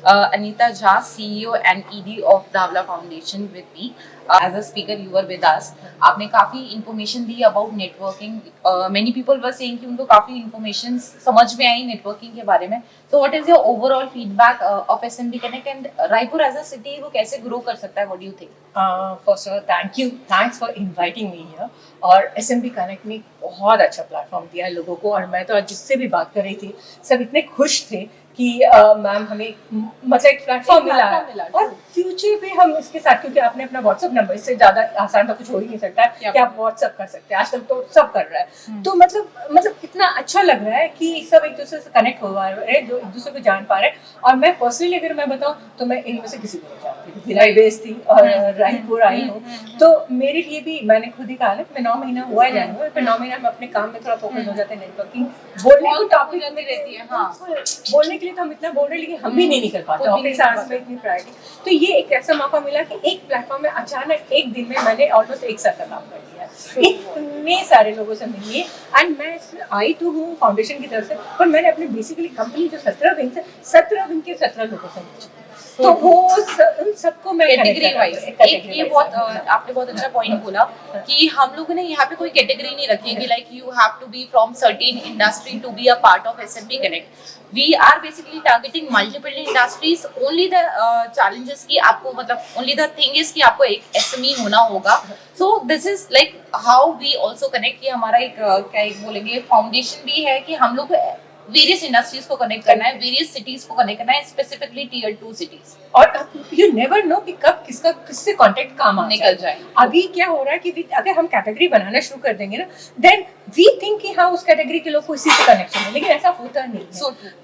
Anita Jha, CEO and ED of Davla Foundation with me. As a speaker, you were with us. आपने काफी information the about networking. Many people were saying कि उनको काफी information समझ में आई networking के बारे में. So what is your overall feedback of SMB Connect and Raipur as a city वो कैसे grow कर सकता है? What do you think? First of all, thanks for inviting me here. और SMB Connect ने बहुत अच्छा प्लेटफॉर्म दिया है लोगों को, और मैं तो आज जिससे भी बात कर रही थी सब इतने खुश थे कि मैम हमें मतलब एक प्लेटफॉर्म मिला है, और फ्यूचर पे हम इसके साथ, क्योंकि आपने अपना व्हाट्सएप नंबर, इससे ज्यादा आसान तो कुछ हो ही नहीं सकता है कि आप व्हाट्सएप कर सकते हैं, आजकल तो सब कर रहा है। तो मतलब इतना अच्छा लग रहा है कि सब एक दूसरे से कनेक्ट हो रहे हैं, जो एक दूसरे को जान पा रहे हैं। और मैं पर्सनली अगर मैं बताऊं तो मैं इनमें से किसी को नहीं जानती थी, भिलाई बेस थी और रायपुर आई हूँ, तो मेरे लिए भी मैंने खुद ही कहा ना, मैं 9 महीना हुआ है जाने, फिर 9 महीना हम अपने काम में थोड़ा फोकस हो जाते हैं, नेटवर्किंग बोलने को टॉपिक रहती है, हाँ बोलने के लिए तो हम इतना बोल रहे, लेकिन हम भी नहीं निकल पाते ऑफिस आवर्स में इतनी प्रायोरिटी। तो ये एक ऐसा मौका मिला कि एक प्लेटफॉर्म में अचानक एक दिन में मैंने ऑलमोस्ट 1 साल का काम कर लिया, इतने सारे लोगों से मिली। एंड मैं आई तो हूँ फाउंडेशन की तरफ से, पर मैंने अपनी बेसिकली कंपनी जो 17 विंग से 17 विंग के 17 लोगों से मिली, तो वो उन सबको मैं कैटेगरी वाइज ये बहुत आपने बहुत अच्छा पॉइंट बोला कि हम लोगों ने यहाँ पे कोई कैटेगरी नहीं रखी है कि like you have to be from certain industry to be a part of SMB Connect. We are basically targeting multiple industries. Only the challenges की आपको मतलब only the thing is कि आपको एक SME होना होगा. So this is like how we also connect कि हमारा एक क्या एक बोलेंगे फाउंडेशन भी है कि हम लोग वेरियस इंडस्ट्रीज को कनेक्ट करना है, वेरियस सिटीज को कनेक्ट करना है, स्पेसिफिकली टियर 2 सिटीज। और यू नेवर नो कि कब किससे कांटेक्ट काम आ निकल जाए। अभी क्या हो रहा है कि अगर हम कैटेगरी बनाना शुरू कर देंगे ना, देन वी थिंक कि हाँ उस कैटेगरी के लोग को इसी से कनेक्शन है, लेकिन ऐसा होता नहीं है,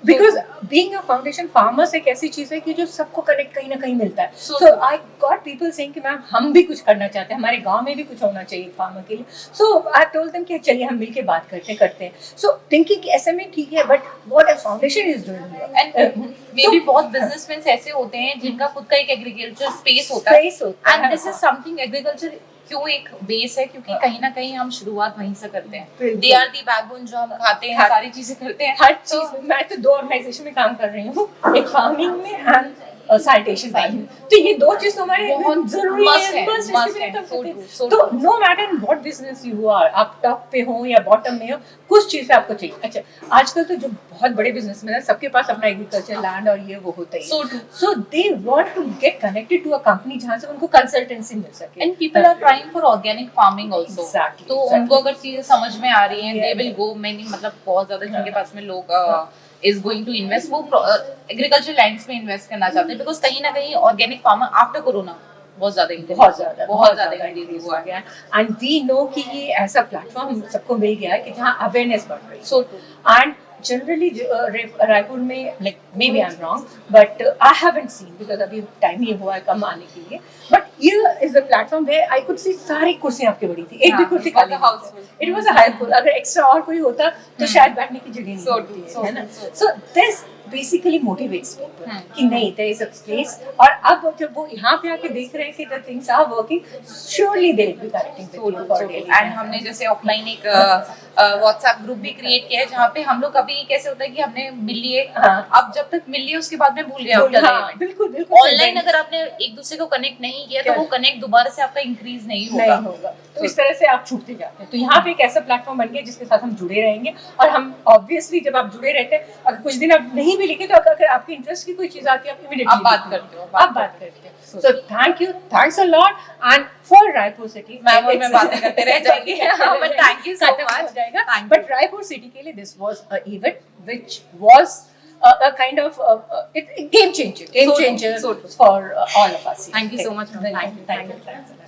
because being a foundation farmers एक ऐसी चीज है कि जो सबको कनेक्ट कहीं ना कहीं मिलता है। सो आई गॉट पीपल सेइंग कि मैम हम भी कुछ करना चाहते हैं, हमारे गांव में भी कुछ होना चाहिए फार्मर के लिए। सो आई टोल्ड देम कि चलिए हम मिलके बात करते हैं। सो थिंकिंग SME ठीक है, but what a foundation is doing, and may be बहुत बिजनेसमैन ऐसे होते हैं जिनका खुद का एक एग्रीकल्चर स्पेस होता है, and this is something agriculture क्यों एक बेस है, क्योंकि कहीं ना कहीं हम शुरुआत वहीं से करते हैं। दे आर दी बैकबोन, जो हम खाते हैं सारी चीजें करते हैं, हर चीज। मैं तो 2 ऑर्गेनाइजेशन में काम कर रही हूँ, एक फार्मिंग में एंड सैनिटेशन में, तो ये 2 चीज हमारे बहुत जरूरी है। तो no matter in what business you are, आप टॉप पे हो या बॉटम में हो, कुछ चीज आपको चाहिए। अच्छा, आजकल तो जो बहुत बड़े बिजनेसमैन है सबके पास अपना एग्रीकल्चर लैंड और ये वो होता ही है, so they want to get connected to a company जहां से उनको कंसल्टेंसी मिल सके। And people are trying for organic farming also, तो उनको अगर चीजें समझ में आ रही हैं, दे विल गो। मैंने मतलब बहुत ज्यादा जिनके पास में लोग is going to invest, वो एग्रीकल्चर लैंड्स में इन्वेस्ट करना चाहते हैं, बिकॉज कहीं ना कहीं ऑर्गेनिक फार्मर आफ्टर कोरोना बहुत ज्यादा इंक्रीज हुआ है। एंड वी नो कि ये ऐसा प्लेटफॉर्म सबको मिल गया है कि जहाँ अवेयरनेस बढ़ रही है। सो एंड जनरली रायपुर में, like may be I am wrong, but I haven't seen, because अभी टाइम ही हुआ है कम आने के लिए, बट ये is the platform where I could see सारी कुर्सियां आपकी बड़ी थी, एक भी कुर्सी खाली नहीं। इट वाज अ हेल्पफुल, अगर एक्स्ट्रा और कोई होता तो शायद बैठने की जगह नहीं होती है ना। So this basically motivates people कि नहीं, देयर इज अ स्पेस। और अब जब वो यहाँ पे आके देख रहे हैं कि the things are working, surely they will be connecting with you. And हमने जैसे ऑफलाइन एक व्हाट्सएप ग्रुप भी क्रिएट किया है, जहाँ पे हम लोग अभी कैसे होता है कि हमने मिल लिए, अब जब तक मिल लिए उसके बाद में भूल गए। बिल्कुल ऑनलाइन अगर आपने एक दूसरे को कनेक्ट नहीं किया तो वो कनेक्ट दोबारा से आपका इंक्रीज नहीं होगा। तो इस तरह से आप छूटते जाते हैं। तो यहाँ पे एक ऐसा प्लेटफॉर्म बन गया जिसके साथ हम जुड़े रहेंगे, और हम ऑब्वियसली जब आप जुड़े रहते हैं, अगर कुछ दिन आप नहीं भी लिखे तो अगर आपके इंटरेस्ट की कोई चीज आती है आप इमीडिएटली बात करते हो। So thank you, thanks a lot, and for Raipur city ma'am और मैं बातें करते रह जाएंगे, but thank you so much. But Raipur city के लिए this was a event which was a kind of game changer for all of us. Thank you so much. Thank you.